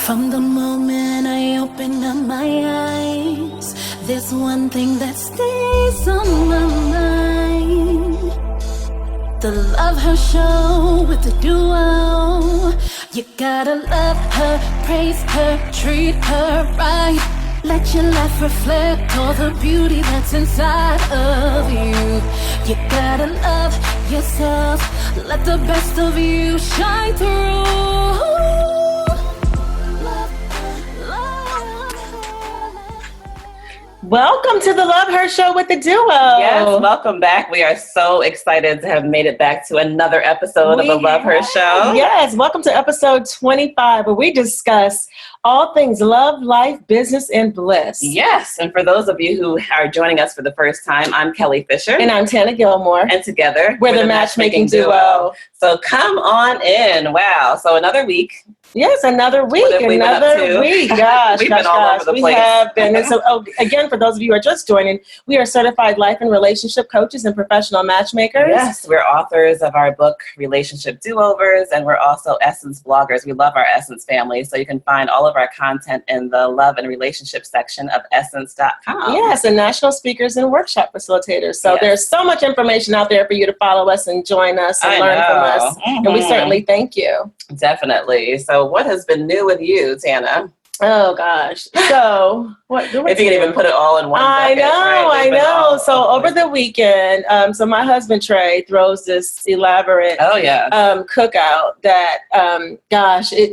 From the moment I open up my eyes, there's one thing that stays on my mind. The Love Her Show with the duo. You gotta love her, praise her, treat her right. Let your life reflect all the beauty that's inside of you. You gotta love yourself, let the best of you shine through. Welcome to the Love Her Show with the duo. Yes, welcome back. We are so excited to have made it back to another episode of the Love Her Show. Yes, welcome to episode 25, where we discuss all things love, life, business, and bliss. Yes, and for those of you who are joining us for the first time, I'm Kelly Fisher. And I'm Tana Gilmore. And together, we're the matchmaking duo. So come on in. Wow, so another week. Yes, another week. Another week. Gosh, We've been all over the place. We have been. And so, again, for those of you who are just joining, we are certified life and relationship coaches and professional matchmakers. Yes, we're authors of our book, Relationship Do-Overs, and we're also Essence bloggers. We love our Essence family, so you can find all of our content in the love and relationship section of essence.com. Yes, and national speakers and workshop facilitators. So there's so much information out there for you to follow us and join us and learn from us. Mm-hmm. And we certainly thank you. Definitely. So what has been new with you, Tana? Oh, gosh. So, if you can even put it all in one bucket, I know. So, over the weekend, so my husband, Trey, throws this elaborate cookout that,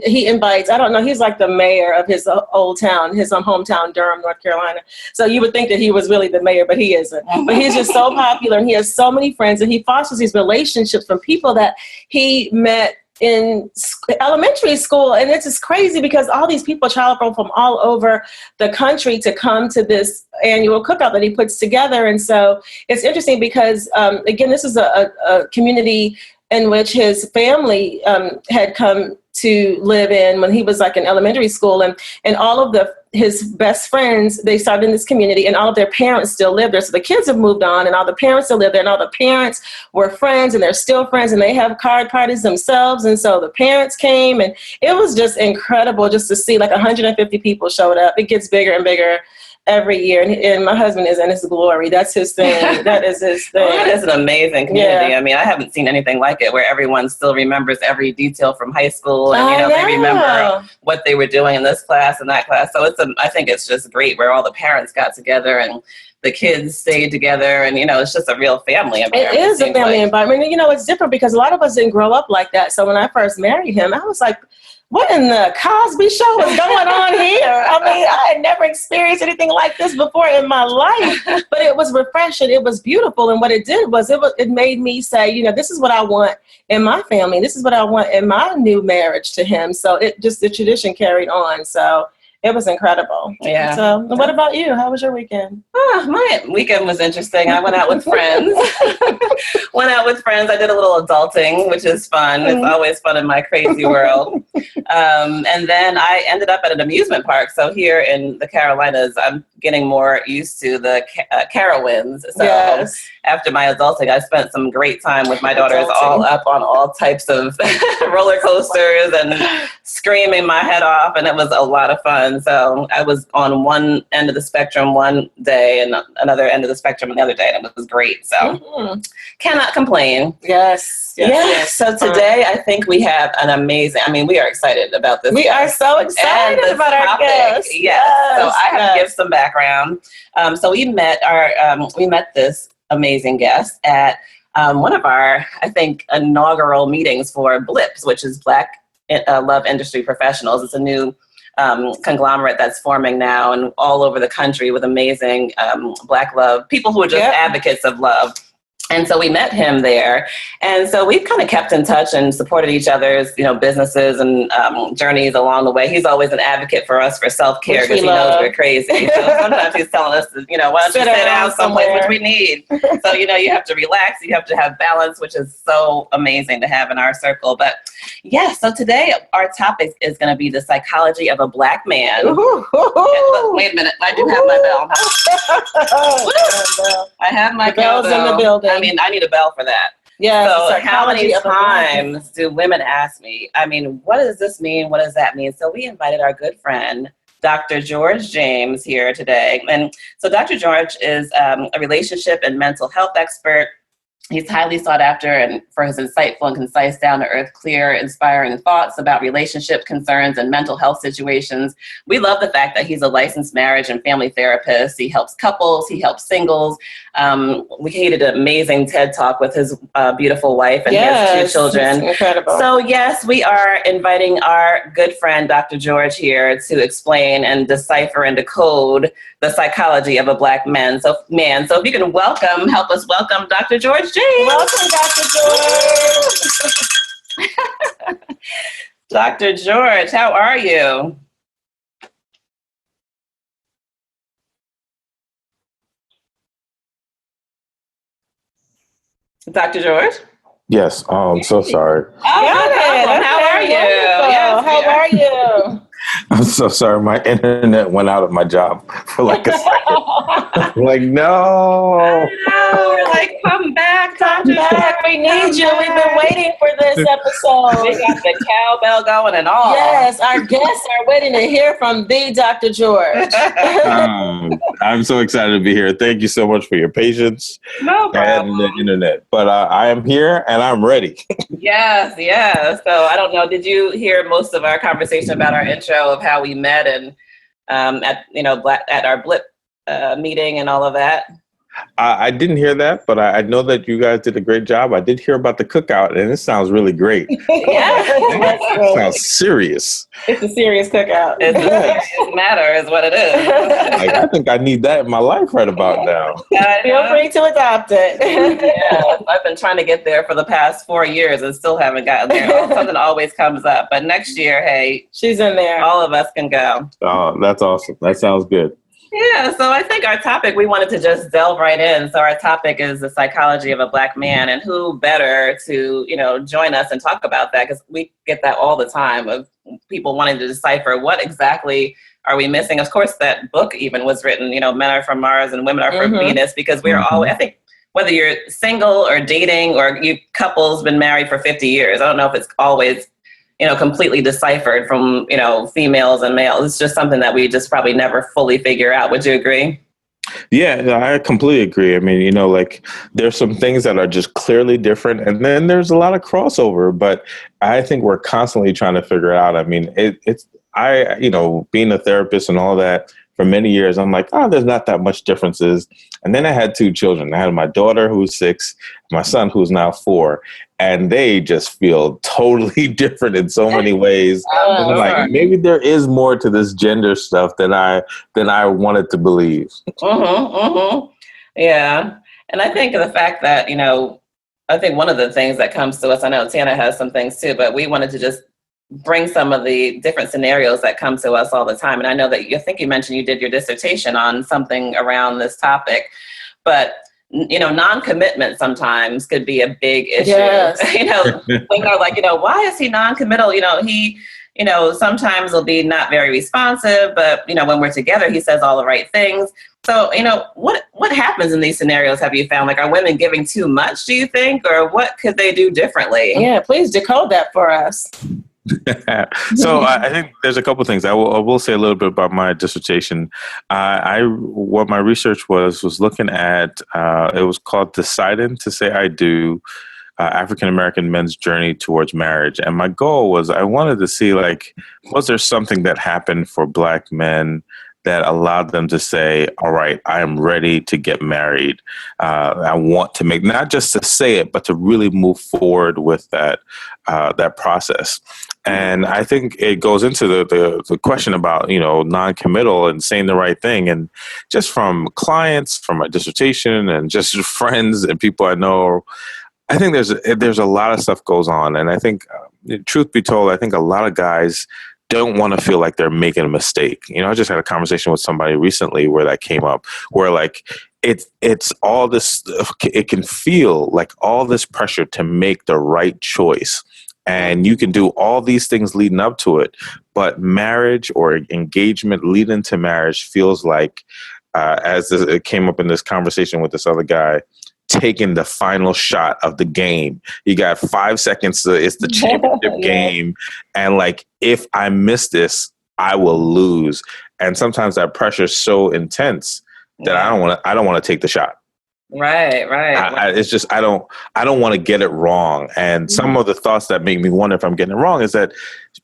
he invites, I don't know, he's like the mayor of his old town, his hometown, Durham, North Carolina. So, you would think that he was really the mayor, but he isn't. But he's just so popular, and he has so many friends, and he fosters these relationships from people that he met in elementary school. And it's just crazy because all these people travel from all over the country to come to this annual cookout that he puts together. And so it's interesting because, again, this is a community in which his family had come to live in when he was like in elementary school, and all of his best friends, they started in this community, and all of their parents still live there. So the kids have moved on, and all the parents still live there, and all the parents were friends, and they're still friends, and they have card parties themselves. And so the parents came, and it was just incredible just to see like 150 people showed up. It gets bigger and bigger every year, and my husband is in his glory. That's his thing. That is his thing. Well, it is an amazing community. Yeah. I mean, I haven't seen anything like it, where everyone still remembers every detail from high school, and they remember what they were doing in this class and that class. So I think it's just great where all the parents got together and the kids stayed together, and it's just a real family environment. It is a family environment. It's different because a lot of us didn't grow up like that. So when I first married him, I was like, what in the Cosby Show is going on here? I mean, I had never experienced anything like this before in my life, but it was refreshing. It was beautiful. And what it did was it made me say, this is what I want in my family. This is what I want in my new marriage to him. So the tradition carried on. So it was incredible. Yeah. So what about you? How was your weekend? My weekend was interesting. I went out with friends. I did a little adulting, which is fun. It's always fun in my crazy world. And then I ended up at an amusement park. So here in the Carolinas, I'm getting more used to the Carowinds. So after my adulting, I spent some great time with my daughters, all up on all types of roller coasters and screaming my head off. And it was a lot of fun. So I was on one end of the spectrum one day and another end of the spectrum the other day, and it was great. So cannot complain. Yes. So today I think we have an amazing, we are excited about this. We are so excited about our guest. Yes. So I have to give some background. So we met this amazing guest at one of our, I think, inaugural meetings for BLIPS, which is Black Love Industry Professionals. It's a new conglomerate that's forming now and all over the country with amazing Black love, people who are just advocates of love. And so we met him there. And so we've kind of kept in touch and supported each other's, businesses and journeys along the way. He's always an advocate for us for self-care because he knows we're crazy. So sometimes he's telling us, why don't you sit down someplace, which we need. So, you have to relax. You have to have balance, which is so amazing to have in our circle. But so today our topic is going to be the psychology of a Black man. Wait a minute. I do have my bell. I have my bells in the building. I need a bell for that. Yeah. So how many times do women ask me, I mean, what does this mean? What does that mean? So we invited our good friend, Dr. George James, here today. And so Dr. George is a relationship and mental health expert. He's highly sought after and for his insightful and concise, down-to-earth, clear, inspiring thoughts about relationship concerns and mental health situations. We love the fact that he's a licensed marriage and family therapist. He helps couples, he helps singles. We did an amazing TED Talk with his beautiful wife and his 2 children. Incredible. So yes, we are inviting our good friend, Dr. George, here to explain and decipher and decode the psychology of a Black man. So if you can help us welcome Dr. George James. Welcome, Dr. George. Dr. George, how are you? Dr. George? Yes. Oh, I'm so sorry. Oh, how are you? Yes, how are you? I'm so sorry. My internet went out of my job for like a second. I'm like, no. We're like, come back, Dr. George. We need you. We've been waiting for this episode. We got the cowbell going and all. Yes, our guests are waiting to hear from the Dr. George. I'm so excited to be here. Thank you so much for your patience. No problem. And the internet. But I am here and I'm ready. Yes. So I don't know. Did you hear most of our conversation about our intro of how we met and at our Blip meeting and all of that? I didn't hear that, but I know that you guys did a great job. I did hear about the cookout, and it sounds really great. Yeah, sounds serious. It's a serious cookout. It's a serious matter, is what it is. Like, I think I need that in my life right about now. Feel free to adopt it. Yeah, I've been trying to get there for the past 4 years and still haven't gotten there. Something always comes up, but next year, hey, she's in there. All of us can go. Oh, that's awesome. That sounds good. Yeah, so I think our topic, we wanted to just delve right in. So our topic is the psychology of a Black man, and who better to, join us and talk about that, because we get that all the time of people wanting to decipher what exactly are we missing. Of course, that book even was written, Men Are From Mars and Women Are From Venus, because we're always, I think, whether you're single or dating or you couples been married for 50 years, I don't know if it's always completely deciphered from, females and males. It's just something that we just probably never fully figure out. Would you agree? Yeah, I completely agree. I mean, there's some things that are just clearly different, and then there's a lot of crossover, but I think we're constantly trying to figure it out. I mean, being a therapist and all that, for many years, I'm like, there's not that much differences. And then I had 2 children. I had my daughter who's 6, my son who's now 4, and they just feel totally different in so many ways. And I'm like, maybe there is more to this gender stuff than I wanted to believe. Yeah. And I think the fact that, I think one of the things that comes to us, I know Tana has some things too, but we wanted to just bring some of the different scenarios that come to us all the time. And I know that I think you mentioned you did your dissertation on something around this topic, but non-commitment sometimes could be a big issue. Yes. Women are like, why is he non-committal? He, sometimes will be not very responsive, but when we're together, he says all the right things. So, what happens in these scenarios, have you found? Like, are women giving too much, do you think? Or what could they do differently? Yeah, please decode that for us. So I think there's a couple of things. I will say a little bit about my dissertation. What my research was looking at, it was called Deciding to Say I Do, African-American men's journey towards marriage. And my goal was, I wanted to see, was there something that happened for Black men that allowed them to say, all right, I am ready to get married. I want to make, not just to say it, but to really move forward with that process. And I think it goes into the question about, non-committal and saying the right thing. And just from clients, from my dissertation, and just friends and people I know, I think there's a lot of stuff goes on. And I think, truth be told, I think a lot of guys don't want to feel like they're making a mistake. I just had a conversation with somebody recently where that came up, where it's all this, it can feel like all this pressure to make the right choice. And you can do all these things leading up to it, but marriage or engagement leading to marriage feels like, as it came up in this conversation with this other guy, taking the final shot of the game. You got 5 seconds it's the championship game. And like, if I miss this, I will lose. And sometimes that pressure is so intense that I don't want to take the shot. Right. It's just, I don't want to get it wrong. And some of the thoughts that make me wonder if I'm getting it wrong is that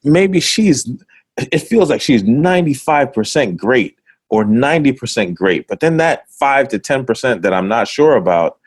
maybe it feels like she's 95% great or 90% great, but then that 5 to 10% that I'm not sure about,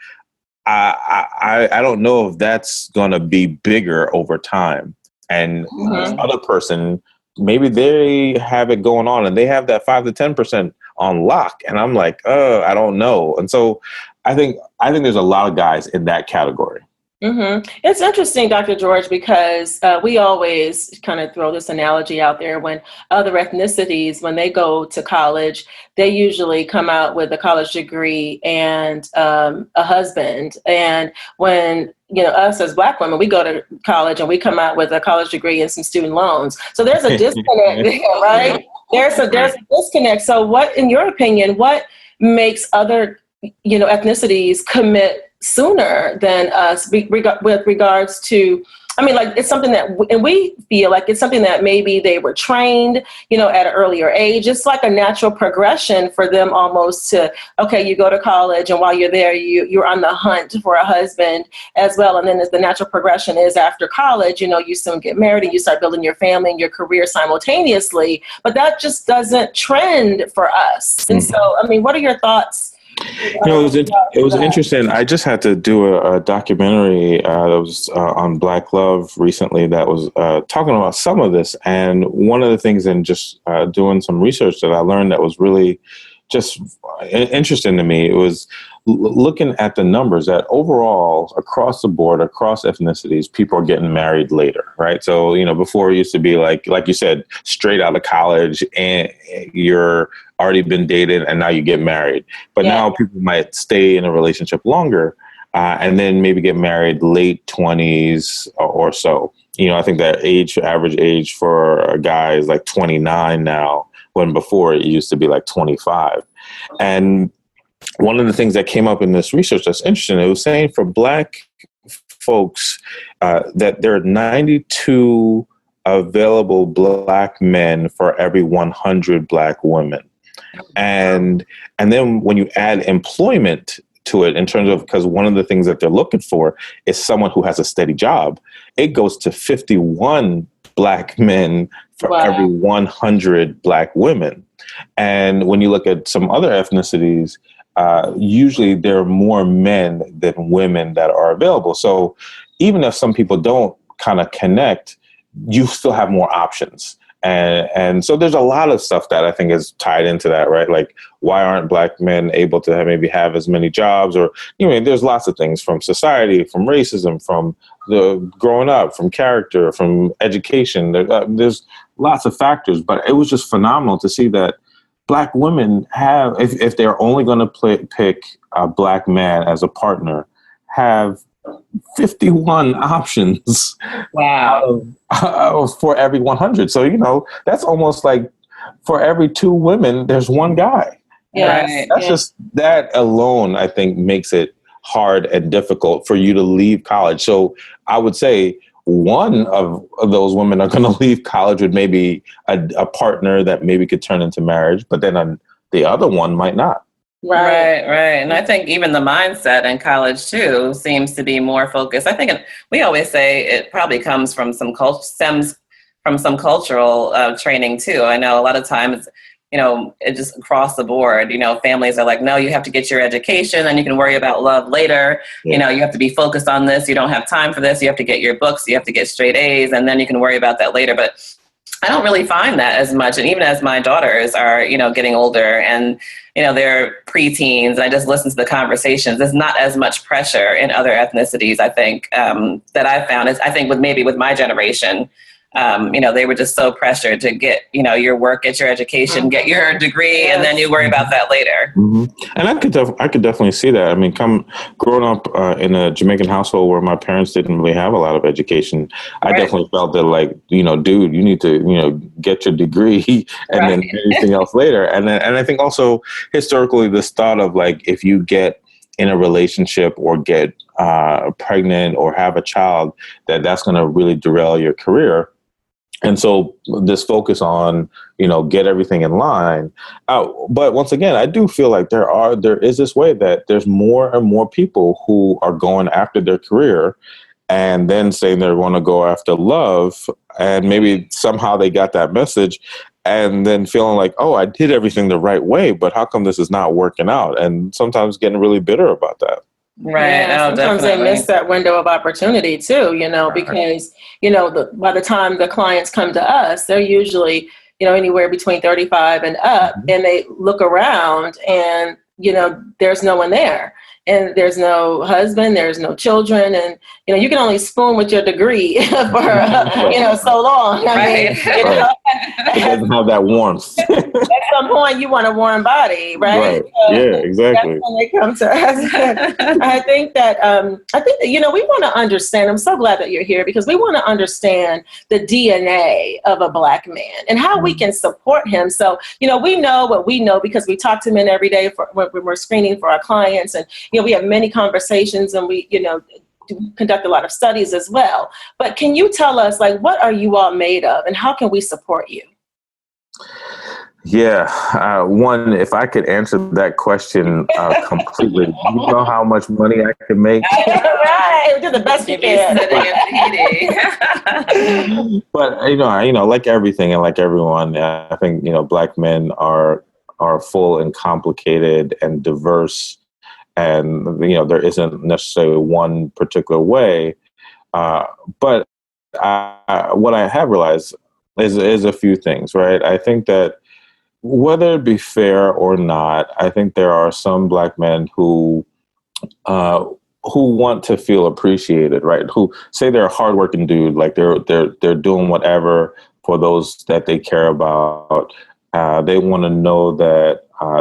I don't know if that's going to be bigger over time. And the other person, maybe they have it going on and they have that 5 to 10% on lock. And I'm like, I don't know. And so I think there's a lot of guys in that category. It's interesting, Dr. George, because we always kind of throw this analogy out there when other ethnicities, when they go to college, they usually come out with a college degree and a husband. And when, us as Black women, we go to college and we come out with a college degree and some student loans. So there's a disconnect there, right? There's a disconnect. So what, in your opinion, what makes other, ethnicities commit sooner than us with regards to, it's something that, and we feel like it's something that maybe they were trained, at an earlier age. It's like a natural progression for them almost to, okay, you go to college and while you're there, you're on the hunt for a husband as well. And then as the natural progression is after college, you soon get married and you start building your family and your career simultaneously, but that just doesn't trend for us. And so, what are your thoughts? It was interesting. I just had to do a documentary that was on Black Love recently that was talking about some of this. And one of the things in just doing some research that I learned that was really just interesting to me, it was looking at the numbers that overall across the board, across ethnicities, people are getting married later, right? So, before it used to be like you said, straight out of college and you're already been dated and now you get married. But now people might stay in a relationship longer and then maybe get married late 20s or so. I think that average age for a guy is like 29 now, when before it used to be like 25. And one of the things that came up in this research that's interesting, it was saying for Black folks that there are 92 available Black men for every 100 Black women. And then when you add employment to it in terms of, because one of the things that they're looking for is someone who has a steady job, it goes to 51 Black men for every 100 Black women. And when you look at some other ethnicities, usually there are more men than women that are available. So even if some people don't kind of connect, you still have more options. And so there's a lot of stuff that I think is tied into that, right? Like, why aren't Black men able to maybe have as many jobs? Or, there's lots of things from society, from racism, from the growing up, from character, from education. There's lots of factors, but it was just phenomenal to see that Black women have, if they're only going to pick a Black man as a partner, have 51 options. Wow. For every 100. So, that's almost like for every 2 women, there's one guy. Yes. That's just, that alone, I think, makes it hard and difficult for you to leave college. So I would say one of those women are going to leave college with maybe a partner that maybe could turn into marriage, but then the other one might not. Right. And I think even the mindset in college too seems to be more focused. I think we always say it probably comes from stems from some cultural training too. I know a lot of times, it just across the board, families are like, no, you have to get your education and you can worry about love later. Yeah. You have to be focused on this. You don't have time for this. You have to get your books. You have to get straight A's and then you can worry about that later. But I don't really find that as much. And even as my daughters are, getting older and, they're preteens, I just listen to the conversations. There's not as much pressure in other ethnicities, I think, that I've found. I think with my generation, they were just so pressured to get, your work, get your education, get your degree, and then you worry about that later. Mm-hmm. And I could definitely see that. Growing up in a Jamaican household where my parents didn't really have a lot of education, I definitely felt that dude, you need to, get your degree and then everything else later. And I think also historically this thought of if you get in a relationship or get pregnant or have a child, that's going to really derail your career. And so this focus on, get everything in line. But once again, I do feel like there is this way that there's more and more people who are going after their career and then saying they want to go after love. And maybe somehow they got that message and then feeling like, oh, I did everything the right way, but how come this is not working out? And sometimes getting really bitter about that. Right. Yeah, sometimes definitely. They miss that window of opportunity too, because, by the time the clients come to us, they're usually, anywhere between 35 and up, and they look around and, there's no one there. And there's no husband, there's no children, and you can only spoon with your degree for so long. Right. It doesn't have that warmth. At some point, you want a warm body, right? So yeah, exactly. That's when they come to us. I think that we want to understand. I'm so glad that you're here because we want to understand the DNA of a Black man and how we can support him. So we know what we know because we talk to men every day when we're screening for our clients, and we have many conversations, and we conduct a lot of studies as well. But can you tell us, what are you all made of, and how can we support you? Yeah. One, if I could answer that question completely, you know how much money I can make? Right. Do the best you can. But, like everything and like everyone, I think, Black men are full and complicated and diverse. And, there isn't necessarily one particular way. But what I have realized is a few things, right? I think that whether it be fair or not, I think there are some Black men who want to feel appreciated, right? Who say they're a hardworking dude, like they're doing whatever for those that they care about. They want to know that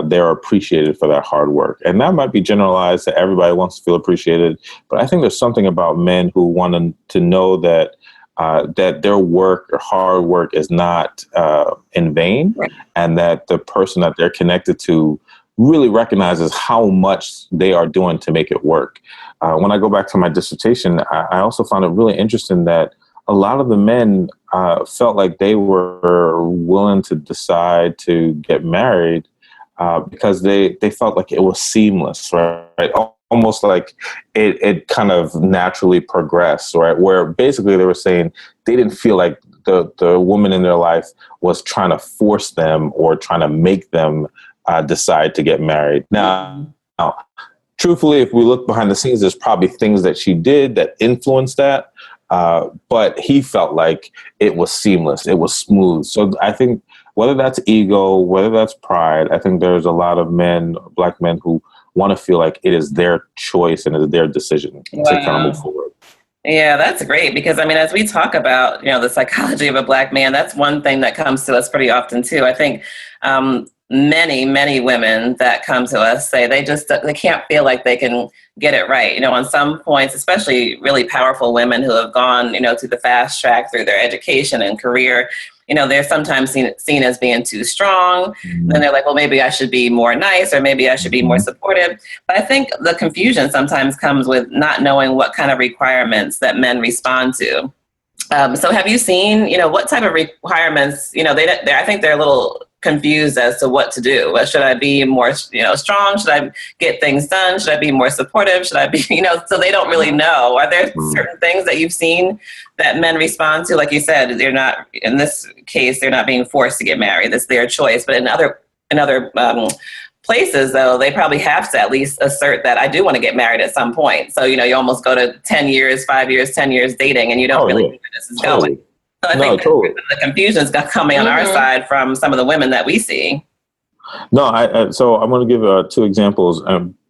they're appreciated for that hard work. And that might be generalized that everybody wants to feel appreciated. But I think there's something about men who want to know that that their work or hard work is not in vain, right, and that the person that they're connected to really recognizes how much they are doing to make it work. When I go back to my dissertation, I also found it really interesting that a lot of the men felt like they were willing to decide to get married because they felt like it was seamless, right? Almost like it kind of naturally progressed, right? Where basically they were saying they didn't feel like the woman in their life was trying to force them or trying to make them decide to get married. Now, truthfully, if we look behind the scenes, there's probably things that she did that influenced that. But he felt like it was seamless. It was smooth. So I think whether that's ego, whether that's pride, I think there's a lot of men, Black men, who want to feel like it is their choice and it is their decision to kind of move forward. Yeah, that's great. Because as we talk about, the psychology of a Black man, that's one thing that comes to us pretty often too. I think many women that come to us say they can't feel like they can get it right. On some points, especially really powerful women who have gone, through the fast track through their education and career, they're sometimes seen as being too strong. Mm-hmm. Then they're like, well, maybe I should be more nice, or maybe I should be more supportive. But I think the confusion sometimes comes with not knowing what kind of requirements that men respond to. So have you seen, what type of requirements, I think they're a little confused as to what to do. Should I be more, strong? Should I get things done? Should I be more supportive? Should I be, so they don't really know. Are there certain things that you've seen that men respond to? Like you said, they're not, in this case, they're not being forced to get married. That's their choice. But in other places, though, they probably have to at least assert that I do want to get married at some point. So, you almost go to 10 years, 5 years, 10 years dating, and you don't know where this is going. So I think the confusion's coming on our side from some of the women that we see. No, so I'm going to give 2 examples.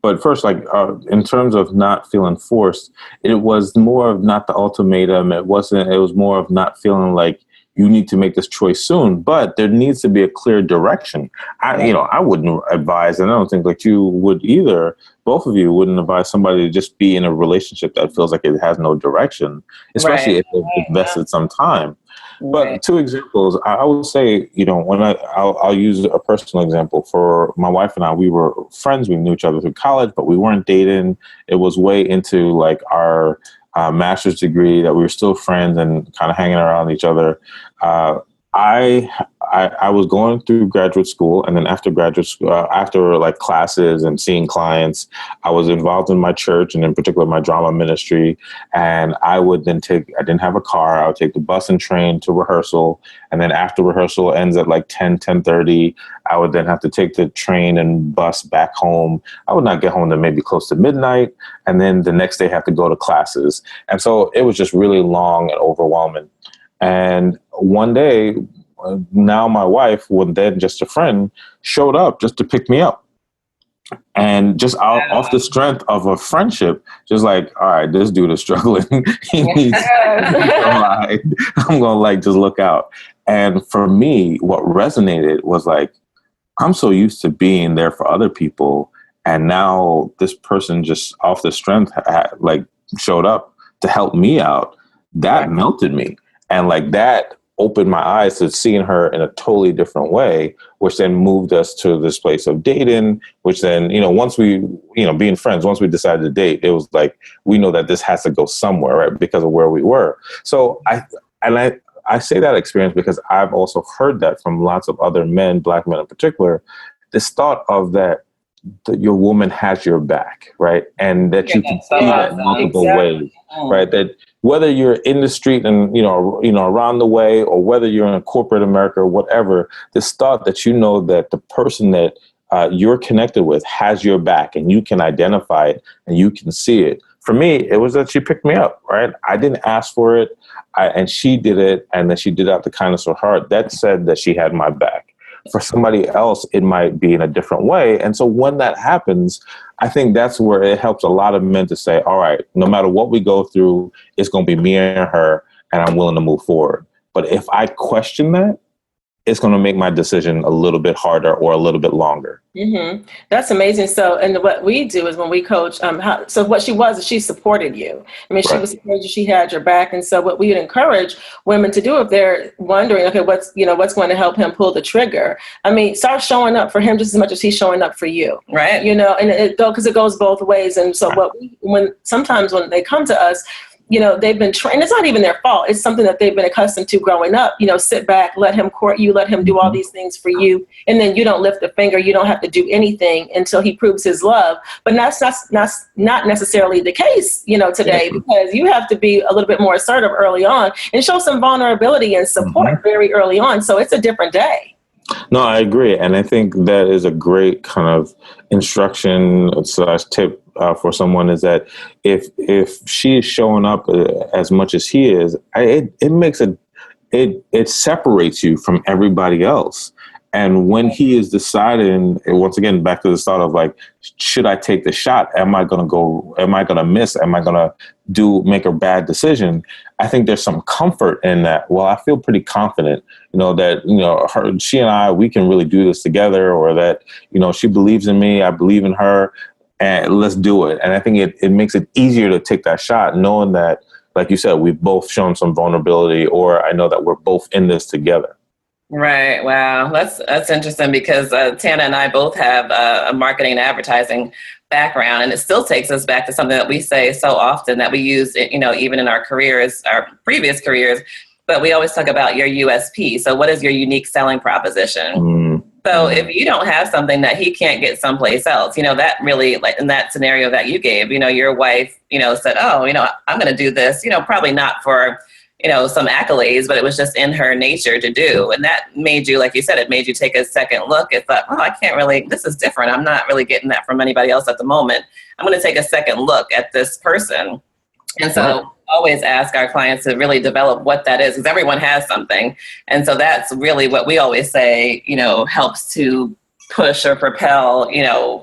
But first, in terms of not feeling forced, it was more of not the ultimatum. It was more of not feeling like you need to make this choice soon, but there needs to be a clear direction. I wouldn't advise, and I don't think that you would either. Both of you wouldn't advise somebody to just be in a relationship that feels like it has no direction, especially if they've invested some time. But two examples, I would say, when I'll use a personal example. For my wife and I, we were friends. We knew each other through college, but we weren't dating. It was way into like our master's degree that we were still friends and kind of hanging around each other. I was going through graduate school, and then after graduate school, after like classes and seeing clients, I was involved in my church and in particular my drama ministry. And I would then I didn't have a car. I would take the bus and train to rehearsal. And then after rehearsal ends at like 10:30, I would then have to take the train and bus back home. I would not get home to maybe close to midnight. And then the next day have to go to classes. And so it was just really long and overwhelming. And one day, now my wife, when then just a friend, showed up just to pick me up. And just off the strength of a friendship, just like, all right, this dude is struggling. He needs a ride. I'm going to like just look out. And for me, what resonated was like, I'm so used to being there for other people. And now this person just off the strength like showed up to help me out. That melted me. And like that opened my eyes to seeing her in a totally different way, which then moved us to this place of dating, which then, once we, being friends, once we decided to date, it was like, we know that this has to go somewhere, right? Because of where we were. So I say that experience because I've also heard that from lots of other men, Black men in particular, this thought of that your woman has your back, right? And that you can see that in multiple ways, right? That whether you're in the street and, around the way, or whether you're in a corporate America or whatever, this thought that that the person that you're connected with has your back and you can identify it and you can see it. For me, it was that she picked me up, right? I didn't ask for it, and she did it, and then she did it out the kindness of her heart. That said that she had my back. For somebody else, it might be in a different way. And so when that happens, I think that's where it helps a lot of men to say, all right, no matter what we go through, it's going to be me and her, and I'm willing to move forward. But if I question that, it's going to make my decision a little bit harder or a little bit longer. Mm-hmm. That's amazing. So, and what we do is when we coach, so what she was, is she supported you. I mean, she was supported you, she had your back. And so what we would encourage women to do if they're wondering, okay, what's going to help him pull the trigger? I mean, start showing up for him just as much as he's showing up for you. Right. And because it goes both ways. And so sometimes when they come to us, they've been trained. It's not even their fault. It's something that they've been accustomed to growing up. Sit back, let him court you, let him do all these things for you. And then you don't lift a finger. You don't have to do anything until he proves his love. But that's not necessarily the case, today, because you have to be a little bit more assertive early on and show some vulnerability and support very early on. So it's a different day. No, I agree. And I think that is a great kind of instruction / tip for someone, is that if she is showing up as much as he is, it makes it separates you from everybody else. And when he is deciding, once again, back to the thought of like, should I take the shot? Am I going to miss? Am I going to make a bad decision? I think there's some comfort in that. Well, I feel pretty confident, that, she and I, we can really do this together, or that, she believes in me, I believe in her, and let's do it. And I think it makes it easier to take that shot, knowing that, like you said, we've both shown some vulnerability, or I know that we're both in this together. Right. Wow. That's interesting, because Tana and I both have a marketing and advertising background, and it still takes us back to something that we say so often that we use, even in our careers, our previous careers, but we always talk about your USP. So what is your unique selling proposition? So if you don't have something that he can't get someplace else, that really, like in that scenario that you gave, your wife, said, oh, I'm going to do this, probably not for, some accolades, but it was just in her nature to do. And that made you, like you said, it made you take a second look at that. Oh, I can't really, this is different. I'm not really getting that from anybody else at the moment. I'm going to take a second look at this person. And so always ask our clients to really develop what that is, because everyone has something. And so that's really what we always say, helps to push or propel,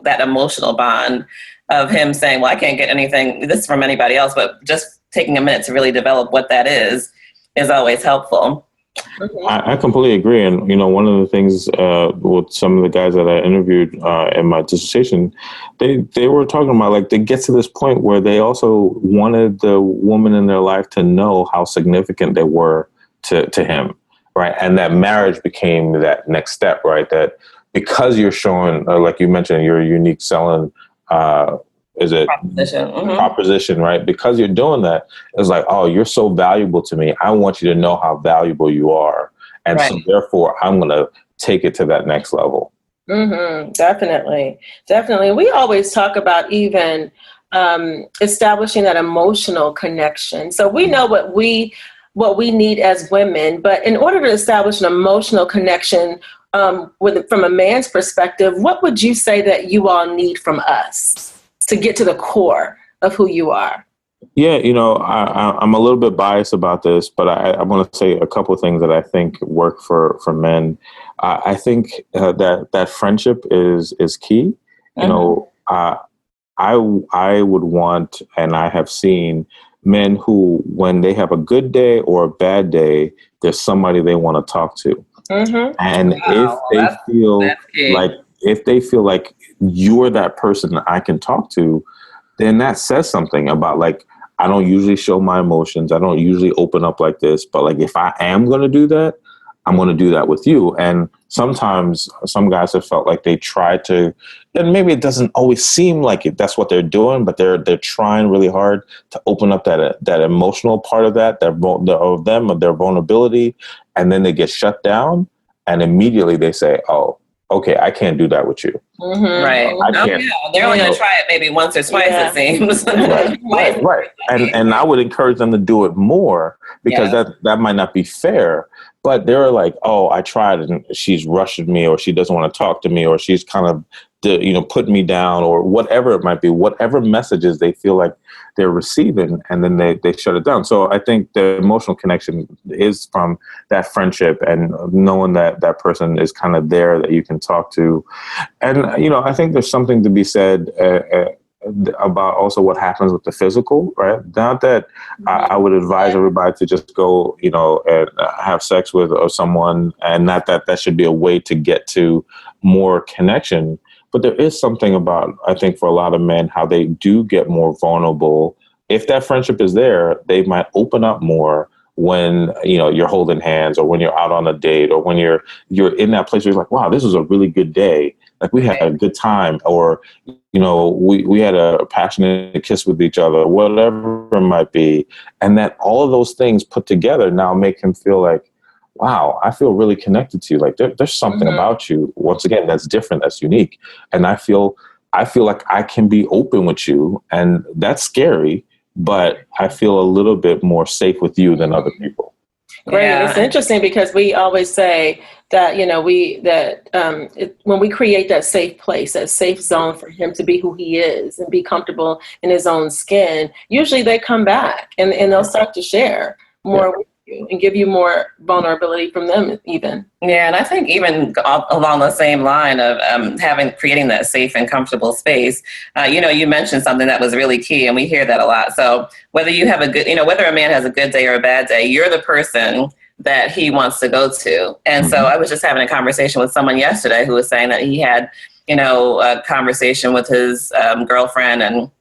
that emotional bond of him saying, well, I can't get anything this from anybody else, but just taking a minute to really develop what that is always helpful. I completely agree. And, one of the things with some of the guys that I interviewed in my dissertation, they were talking about, like, they get to this point where they also wanted the woman in their life to know how significant they were to him, right? And that marriage became that next step, right? That because you're showing, like you mentioned, your unique selling, is it proposition, right? Because you're doing that, it's like, oh, you're so valuable to me. I want you to know how valuable you are. And so therefore, I'm going to take it to that next level. Definitely. We always talk about even establishing that emotional connection. So we know what we need as women, but in order to establish an emotional connection from a man's perspective, what would you say that you all need from us to get to the core of who you are? Yeah, I'm a little bit biased about this, but I want to say a couple of things that I think work for men. I think that friendship is key. I would want, and I have seen men who, when they have a good day or a bad day, there's somebody they want to talk to. And if they feel like you're that person that I can talk to, then that says something about, like, I don't usually show my emotions. I don't usually open up like this, but like, if I am going to do that, I'm going to do that with you. And sometimes some guys have felt like they try to, and maybe it doesn't always seem like that's what they're doing, but they're trying really hard to open up that emotional part of that, of their vulnerability. And then they get shut down, and immediately they say, oh, okay, I can't do that with you. Right. They're only going to try it maybe once or twice, it seems. Right. And I would encourage them to do it more, because that might not be fair. But they're like, oh, I tried and she's rushing me, or she doesn't want to talk to me, or she's kind of, putting me down, or whatever it might be, whatever messages they feel like they're receiving, and then they shut it down. So I think the emotional connection is from that friendship, and knowing that that person is kind of there that you can talk to. And, I think there's something to be said about also what happens with the physical, right? Not that I would advise everybody to just go, and have sex with someone, and not that should be a way to get to more connection. But there is something about, I think, for a lot of men, how they do get more vulnerable. If that friendship is there, they might open up more when, you're holding hands, or when you're out on a date, or when you're in that place where you're like, wow, this was a really good day. Like, we had a good time, or, we had a passionate kiss with each other, whatever it might be. And that all of those things put together now make him feel like, wow, I feel really connected to you. Like, there's something about you, once again, that's different, that's unique. And I feel like I can be open with you, and that's scary, but I feel a little bit more safe with you than other people. Great. Yeah. It's interesting because we always say that, when we create that safe place, that safe zone for him to be who he is and be comfortable in his own skin, usually they come back and they'll start to share more with you and give you more vulnerability from them even. Yeah, and I think even along the same line of creating that safe and comfortable space, you mentioned something that was really key, and we hear that a lot. So whether you have whether a man has a good day or a bad day, you're the person that he wants to go to. And so I was just having a conversation with someone yesterday who was saying that he had, a conversation with his girlfriend, and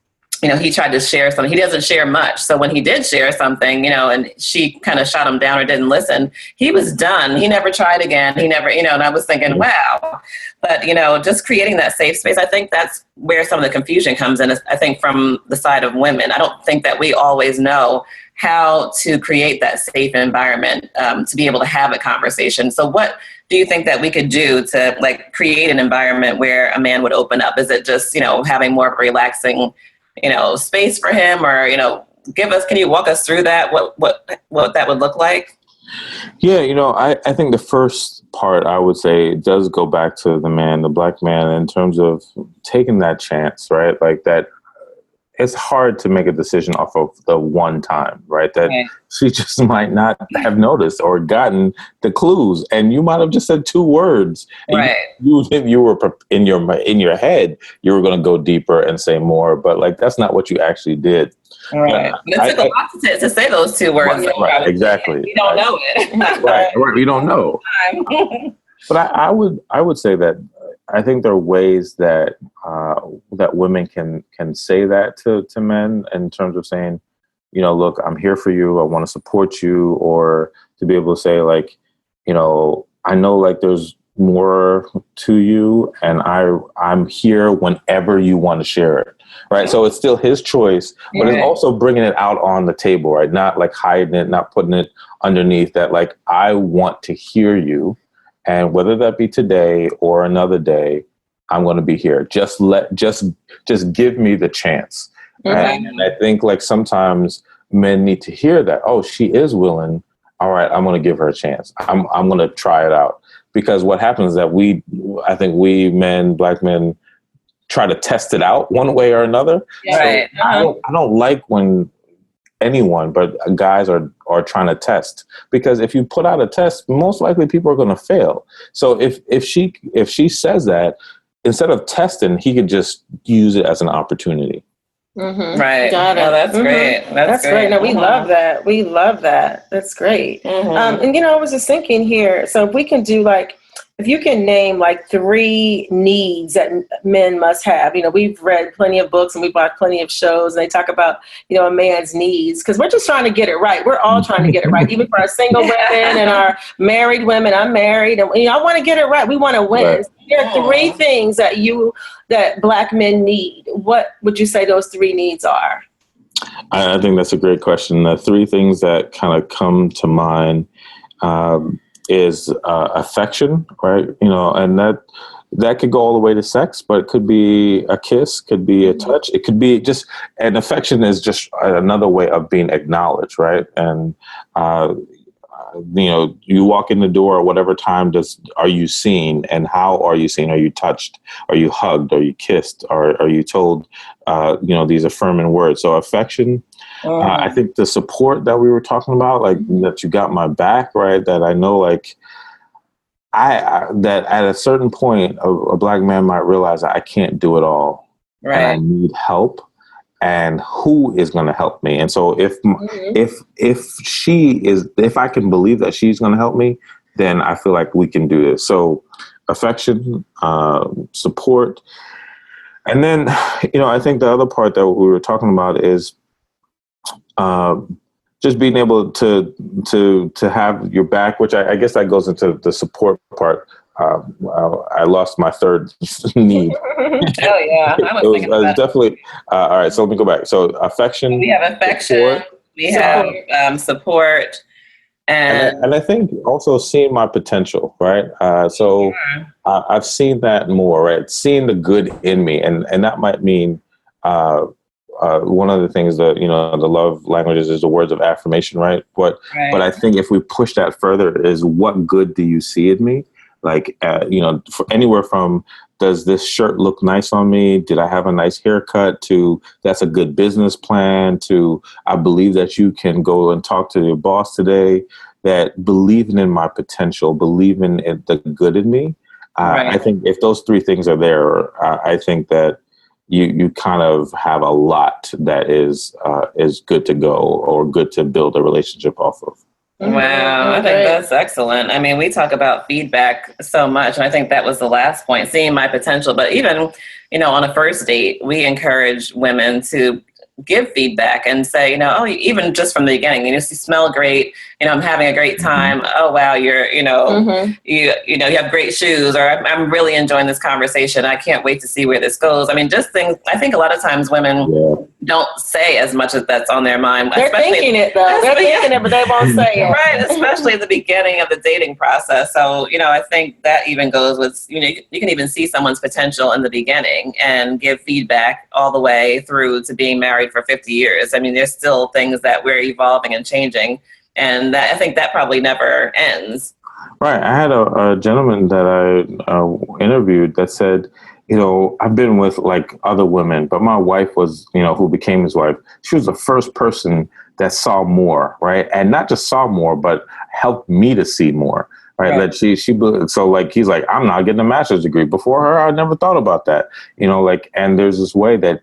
he tried to share something. He doesn't share much. So when he did share something, and she kind of shut him down or didn't listen, he was done. He never tried again. He never, and I was thinking, wow. But, just creating that safe space, I think that's where some of the confusion comes in, I think, from the side of women. I don't think that we always know how to create that safe environment to be able to have a conversation. So what do you think that we could do to create an environment where a man would open up? Is it just, having more of a relaxing space for him, or, can you walk us through that? What that would look like? Yeah. I think the first part, I would say, does go back to the Black man, in terms of taking that chance, right? Like that. It's hard to make a decision off of the one time, right? That she just might not have noticed or gotten the clues, and you might have just said 2 words. Right. You were in your head, you were going to go deeper and say more, but that's not what you actually did. Right. It took a lot to say those 2 words. Right. Exactly. You don't know it. Right. You don't know. But I would say that I think there are ways that that women can say that to men, in terms of saying, look, I'm here for you. I want to support you. Or to be able to say like, I know like there's more to you, and I'm here whenever you want to share it. Right. So it's still his choice, but it's also bringing it out on the table, right? Not like hiding it, not putting it underneath that. Like, I want to hear you. And whether that be today or another day, I'm going to be here. Just give me the chance. And I think like sometimes men need to hear that. Oh, she is willing. All right, I'm going to give her a chance. I'm going to try it out. Because what happens is that I think we men, Black men, try to test it out one way or another. Yeah. So I don't like when anyone, but guys are trying to test, because if you put out a test, most likely people are going to fail. So if she says that, instead of testing, he could just use it as an opportunity. Mm-hmm. Right. Got it. Oh, that's great. That's great. No, we love that. We love that. That's great. And I was just thinking here, so if we can do like, if you can name like 3 needs that men must have, we've read plenty of books and we've watched plenty of shows, and they talk about, a man's needs, because we're just trying to get it right. We're all trying to get it right, even for our single women and our married women. I'm married, and I want to get it right. We want to win. Right. There are 3 things that Black men need. What would you say those 3 needs are? I think that's a great question. The 3 things that kind of come to mind is affection, right? And that could go all the way to sex, but it could be a kiss, could be a touch. It could be just, and affection is just another way of being acknowledged, right? And, you walk in the door at whatever time are you seen, and how are you seen? Are you touched? Are you hugged? Are you kissed? Are you told, these affirming words? So affection. I think the support that we were talking about, like that you got my back, right? That I know, like that at a certain point, a Black man might realize that I can't do it all, right? And I need help, and who is going to help me? And so if I can believe that she's going to help me, then I feel like we can do this. So affection, support, and then I think the other part that we were talking about is just being able to have your back, which I guess that goes into the support part. I lost my 3rd need. Oh yeah, I was definitely. All right, so let me go back. So affection. We have affection. We have support, and I think also seeing my potential, right? So I've seen that more, right? Seeing the good in me, and that might mean. One of the things that, the love languages is the words of affirmation, right? But I think if we push that further, is what good do you see in me? Like, for anywhere from, does this shirt look nice on me? Did I have a nice haircut? To, that's a good business plan. To, I believe that you can go and talk to your boss today. That believing in my potential, believing in the good in me. I think if those 3 things are there, I think that you kind of have a lot that is good to go, or good to build a relationship off of. Wow, I think that's excellent. I mean, we talk about feedback so much, and I think that was the last point, seeing my potential. But even, on a first date, we encourage women to give feedback and say, even just from the beginning, you smell great, I'm having a great time. Oh, wow, you're, you have great shoes, or I'm really enjoying this conversation. I can't wait to see where this goes. I mean, just things, I think a lot of times women don't say as much as that's on their mind. They're thinking it though. They're thinking it, but they won't say it. Right, especially at the beginning of the dating process. So, I think that even goes with, you can even see someone's potential in the beginning and give feedback all the way through to being married for 50 years. I mean, there's still things that we're evolving and changing. And I think that probably never ends. Right. I had a gentleman that I interviewed that said, I've been with like other women, but my wife was, who became his wife. She was the first person that saw more, right? And not just saw more, but helped me to see more, right? That so like, he's like, I'm not getting a master's degree. Before her, I never thought about that, and there's this way that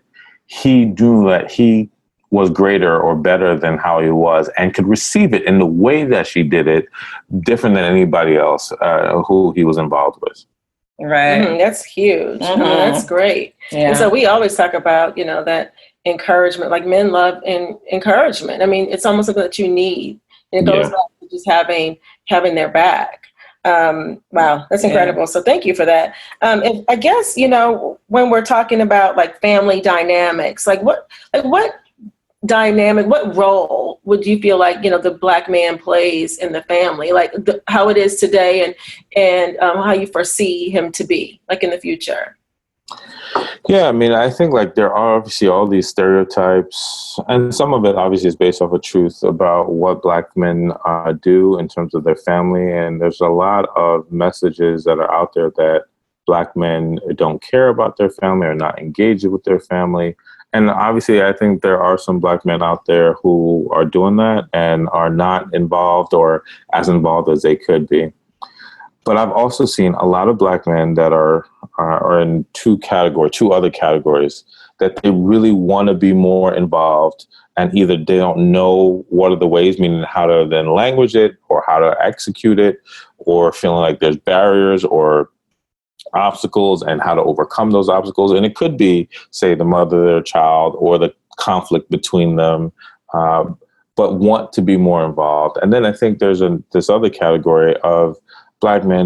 he knew that he was greater or better than how he was, and could receive it in the way that she did it, different than anybody else who he was involved with. Right. That's huge. That's great. Yeah. And so we always talk about, that encouragement. Like men love encouragement. I mean, it's almost like that you need. And it goes back to just having their back. Wow, that's incredible. Yeah. So thank you for that. I guess, when we're talking about like family dynamics, what dynamic, what role would you feel like, the Black man plays in the family, like how it is today and how you foresee him to be like in the future? Yeah, I mean, I think like there are obviously all these stereotypes, and some of it obviously is based off of truth about what Black men do in terms of their family. And there's a lot of messages that are out there that Black men don't care about their family or not engaged with their family. And obviously, I think there are some Black men out there who are doing that and are not involved or as involved as they could be. But I've also seen a lot of Black men that are in two other categories, that they really want to be more involved, and either they don't know what are the ways, meaning how to then language it or how to execute it, or feeling like there's barriers or obstacles and how to overcome those obstacles. And it could be, say, the mother, their child, or the conflict between them, but want to be more involved. And then I think there's this other category of Black men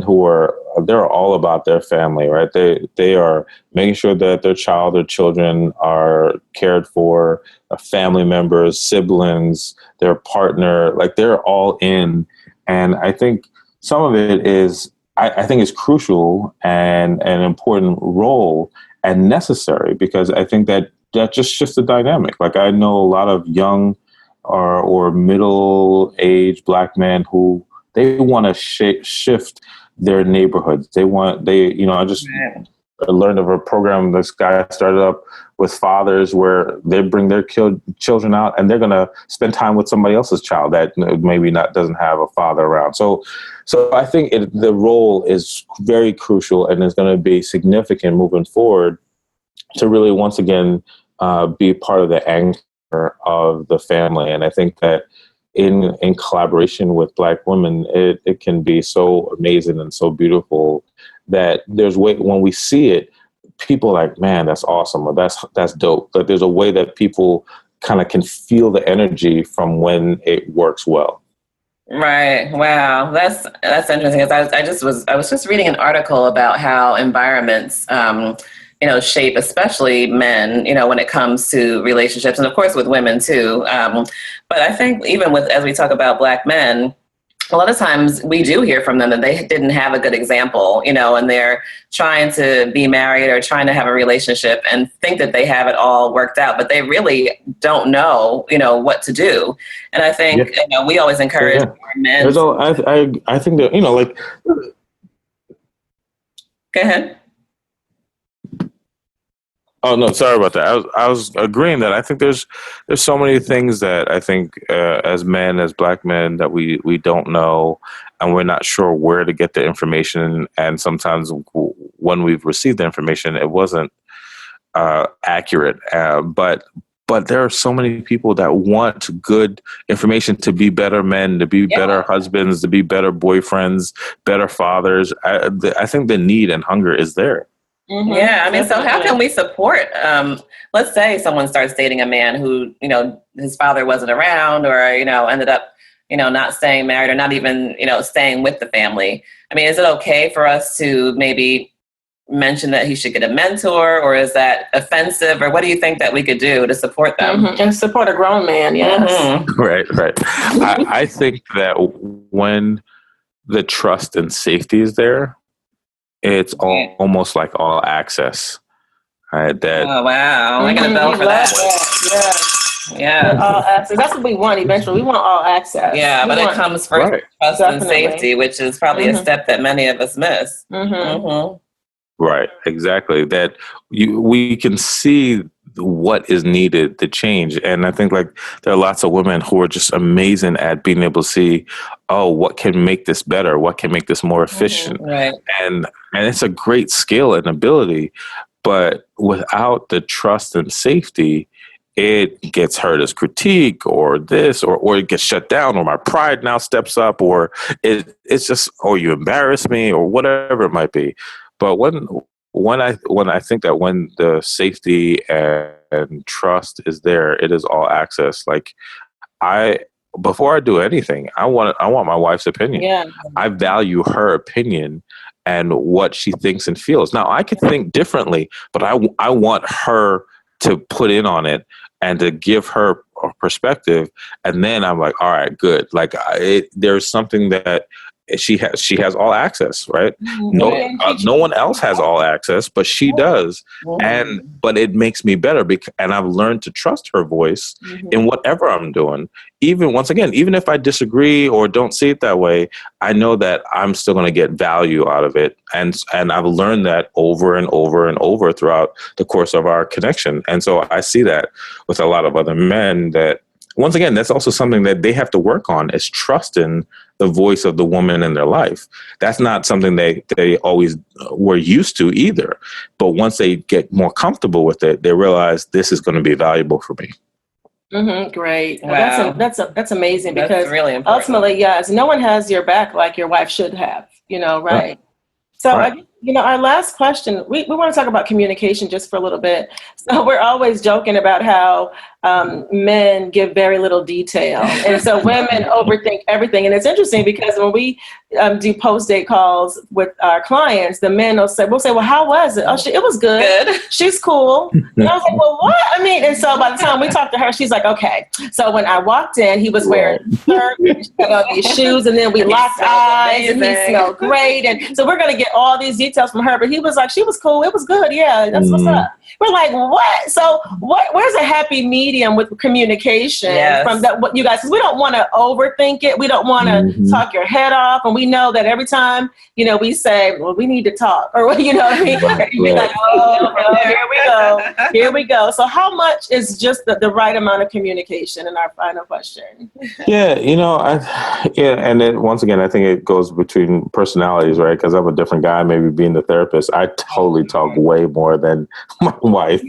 they're all about their family, right? They are making sure that their child or children are cared for, family members, siblings, their partner, like they're all in. And I think some of it is, I think is crucial and an important role and necessary, because I think that just shifts the dynamic. Like I know a lot of young or middle-aged Black men who they want to shift their neighborhoods. I just learned of a program this guy started up with fathers where they bring their children out and they're going to spend time with somebody else's child that maybe doesn't have a father around. So I think the role is very crucial and is going to be significant moving forward to really once again be part of the anchor of the family. And I think that in collaboration with Black women, it can be so amazing and so beautiful that when we see it, people are like, man, that's awesome, or that's dope. Like there's a way that people kind of can feel the energy from when it works well. Right. Wow. That's interesting. I was just reading an article about how environments, shape, especially men, when it comes to relationships, and of course with women too. But I think even as we talk about Black men, a lot of times we do hear from them that they didn't have a good example, and they're trying to be married or trying to have a relationship and think that they have it all worked out, but they really don't know, what to do. And I think, we always encourage our men. I think that, like. Go ahead. Oh, no, sorry about that. I was agreeing that I think there's so many things that I think as men, as Black men, that we don't know, and we're not sure where to get the information. And sometimes when we've received the information, it wasn't accurate. But there are so many people that want good information to be better men, to be better husbands, to be better boyfriends, better fathers. I think the need and hunger is there. Mm-hmm. Yeah, I mean, so how can we support, let's say someone starts dating a man who, his father wasn't around or, ended up, not staying married or not even, staying with the family. I mean, is it okay for us to maybe mention that he should get a mentor, or is that offensive, or what do you think that we could do to support them? Mm-hmm. And support a grown man, yes. Mm-hmm. Right. I think that when the trust and safety is there, it's almost like all access. Right? Oh, wow. I got a bell for that. Yeah. All access. That's what we want eventually. We want all access. Yeah, but it comes first with trust and safety, which is probably a step that many of us miss. Mm-hmm. Mm-hmm. Right, exactly. That we can see what is needed to change. And I think like there are lots of women who are just amazing at being able to see, what can make this better? What can make this more efficient? Right. And it's a great skill and ability, but without the trust and safety, it gets heard as critique or this, or it gets shut down, or my pride now steps up, or it's just, you embarrass me, or whatever it might be. But when when I think that when the safety and trust is there, it is all access. Like before I do anything, I want my wife's opinion. Yeah. I value her opinion and what she thinks and feels. Now I could think differently, but I want her to put in on it and to give her perspective. And then I'm like, all right, good. Like there's something that she has all access, right? No one else has all access, but she does. But it makes me better and I've learned to trust her voice in whatever I'm doing. Even if I disagree or don't see it that way, I know that I'm still going to get value out of it. And I've learned that over and over and over throughout the course of our connection. And so I see that with a lot of other men that, once again, that's also something that they have to work on, is trusting the voice of the woman in their life. That's not something they always were used to either. But once they get more comfortable with it, they realize this is going to be valuable for me. Great. Wow. That's amazing, because that's really important. ultimately, yes, no one has your back like your wife should have, right? So, Right. Our last question, we want to talk about communication just for a little bit. So we're always joking about how men give very little detail. And so women overthink everything. And it's interesting because when we do post-date calls with our clients, the men will say, well, how was it? Oh, it was good. She's cool. And I was like, well, what? I mean, and so by the time we talked to her, she's like, okay. So when I walked in, he was wearing a shirt, she had on these shoes, and then we locked eyes, and he smelled great. And so we're going to get all these details from her, but he was like, she was cool. It was good. Yeah, that's what's up. We're like, what? So where's a happy medium with communication from that? What you guys, because we don't want to overthink it. We don't want to talk your head off. And we know that every time, we say, well, we need to talk, or you know what I mean? You'd be like, oh, no, here we go. So how much is just the right amount of communication in our final question? Yeah, and then once again, I think it goes between personalities, right? Because I'm a different guy, maybe being the therapist. I totally talk way more than my wife.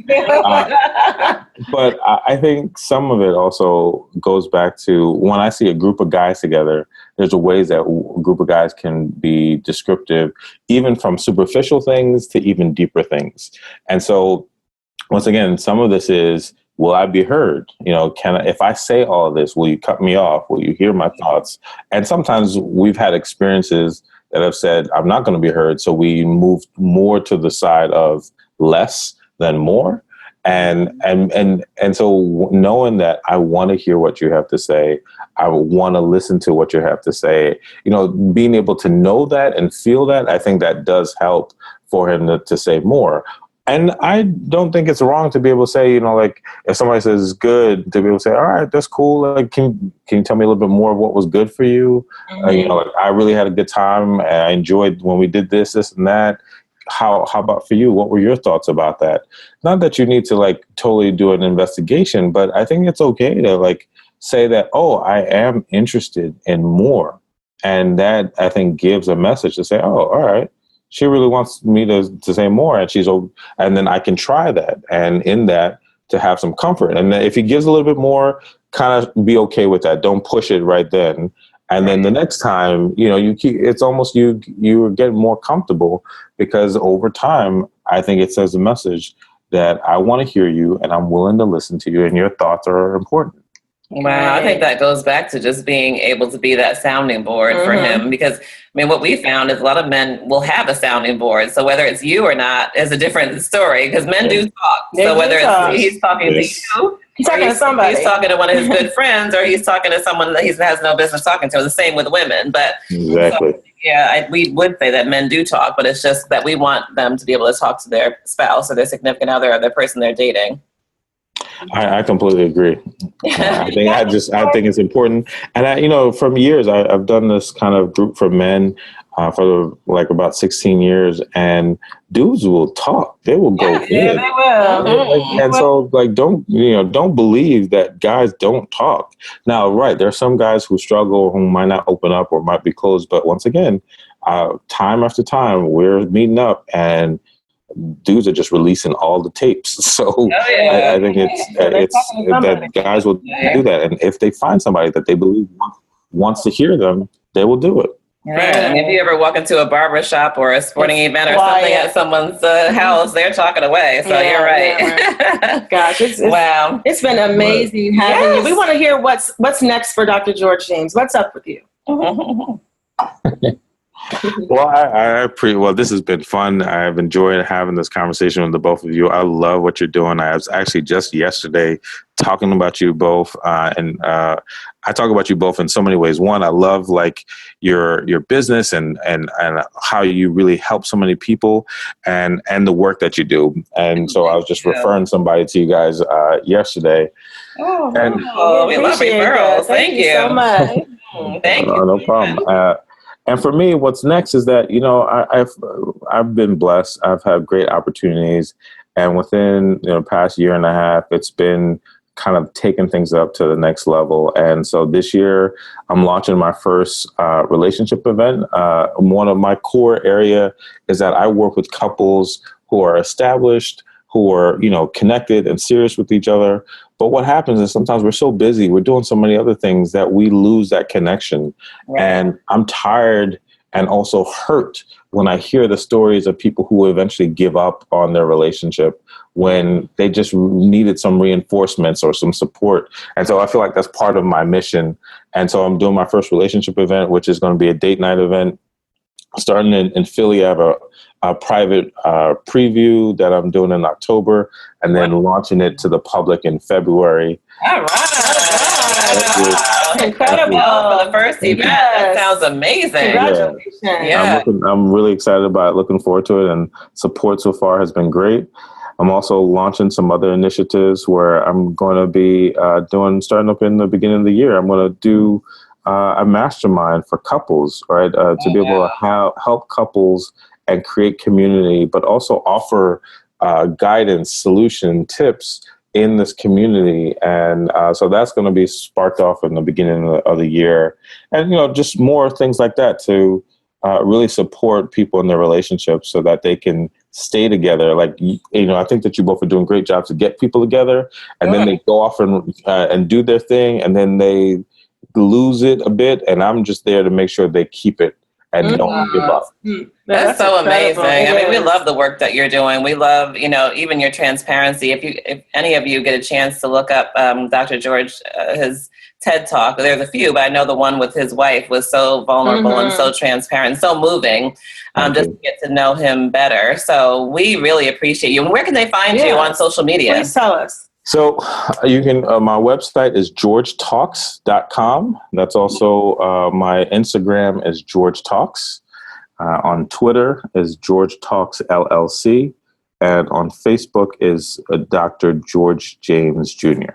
But I think some of it also goes back to when I see a group of guys together, there's ways that a group of guys can be descriptive, even from superficial things to even deeper things. And so once again, some of this is, will I be heard? If I say all of this, will you cut me off? Will you hear my thoughts? And sometimes we've had experiences that have said, I'm not going to be heard. So we move more to the side of less than more. And so knowing that I want to hear what you have to say, I want to listen to what you have to say, being able to know that and feel that, I think that does help for him to say more. And I don't think it's wrong to be able to say, like if somebody says it's good, to be able to say, all right, that's cool. Like, can you tell me a little bit more of what was good for you? Like, I really had a good time. And I enjoyed when we did this and that. How about for you? What were your thoughts about that? Not that you need to like totally do an investigation, but I think it's okay to like say that, oh, I am interested in more. And that I think gives a message to say, oh, all right. She really wants me to say more, and then I can try that, and in that to have some comfort. And then if he gives a little bit more, kind of be okay with that. Don't push it right then. And then the next time, it's almost you get more comfortable, because over time, I think it sends a message that I want to hear you and I'm willing to listen to you and your thoughts are important. Wow, I think that goes back to just being able to be that sounding board for him, because what we found is a lot of men will have a sounding board. So whether it's you or not is a different story, because men do talk. So whether he's talking to you, he's talking to somebody, he's talking to one of his good friends, or he's talking to someone that he has no business talking to. The same with women. But exactly. So, we would say that men do talk, but it's just that we want them to be able to talk to their spouse or their significant other or the person they're dating. I completely agree. I think it's important. And from years, I've done this kind of group for men for like about 16 years, and dudes will talk. They will go in. Yeah, they will. And so like, don't believe that guys don't talk. Now, right, there are some guys who struggle, who might not open up or might be closed. But once again, time after time, we're meeting up and dudes are just releasing all the tapes. So I think it's that guys will do that. And if they find somebody that they believe wants to hear them, they will do it. Right. I mean, if you ever walk into a barber shop or a sporting event or something at someone's house, they're talking away. So you're right. Yeah, right. Gosh, wow. It's been amazing having you. We want to hear what's next for Dr. George James. What's up with you? Well, this has been fun. I've enjoyed having this conversation with the both of you. I love what you're doing. I was actually just yesterday talking about you both, and I talk about you both in so many ways. One, I love like your business and how you really help so many people, and the work that you do. And so I was just referring somebody to you guys yesterday. We love referrals. Thank you so much. Thank you. No problem. And for me, what's next is that, I've been blessed. I've had great opportunities. And within the past year and a half, it's been kind of taking things up to the next level. And so this year, I'm launching my first relationship event. One of my core area is that I work with couples who are established, who are, connected and serious with each other. But what happens is sometimes we're so busy, we're doing so many other things that we lose that connection. Right. And I'm tired and also hurt when I hear the stories of people who eventually give up on their relationship when they just needed some reinforcements or some support. And so I feel like that's part of my mission. And so I'm doing my first relationship event, which is going to be a date night event. Starting in Philly, I have a private preview that I'm doing in October, and then launching it to the public in February. All right. Incredible. For the first event. That sounds amazing. Congratulations. Yeah. I'm really excited about it, looking forward to it, and support so far has been great. I'm also launching some other initiatives where I'm going to be starting up in the beginning of the year. I'm going to do a mastermind for couples, right? To be able to help couples and create community, but also offer guidance, solution, tips in this community. And so that's going to be sparked off in the beginning of the year. And, just more things like that to really support people in their relationships so that they can stay together. Like, I think that you both are doing great jobs to get people together, and then they go off and do their thing, and then they lose it a bit, and I'm just there to make sure they keep it and don't give up. That's so amazing. I mean, we love the work that you're doing. We love, even your transparency. If any of you get a chance to look up Dr. George, his TED Talk, there's a few, but I know the one with his wife was so vulnerable and so transparent, so moving, just to get to know him better. So we really appreciate you. And where can they find you on social media? Please tell us. So you can, my website is georgetalks.com. That's also my Instagram is George Talks. On Twitter is George Talks LLC. And on Facebook is Dr. George James Jr.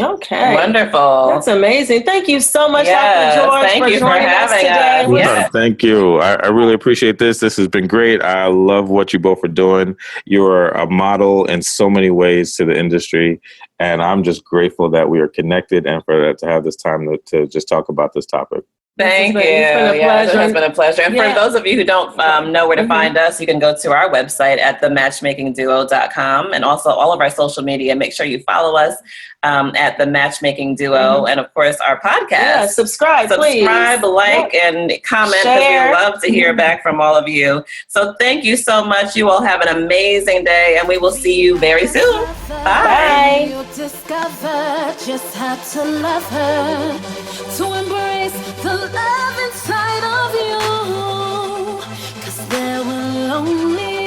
Okay. Wonderful. That's amazing. Thank you so much, Dr. George, thank you for having us. Yes. Thank you. I really appreciate this. This has been great. I love what you both are doing. You're a model in so many ways to the industry. And I'm just grateful that we are connected and to have this time to just talk about this topic. Thank you. It has been a pleasure. And for those of you who don't know where to find us, you can go to our website at thematchmakingduo.com, and also all of our social media. Make sure you follow us at The Matchmaking Duo, and of course our podcast. Yeah, subscribe, please. Like, and comment, because we love to hear back from all of you. So thank you so much. You all have an amazing day, and we will see you very soon. Bye. You discover just how to love her, to embrace the love inside of you, 'cause there will only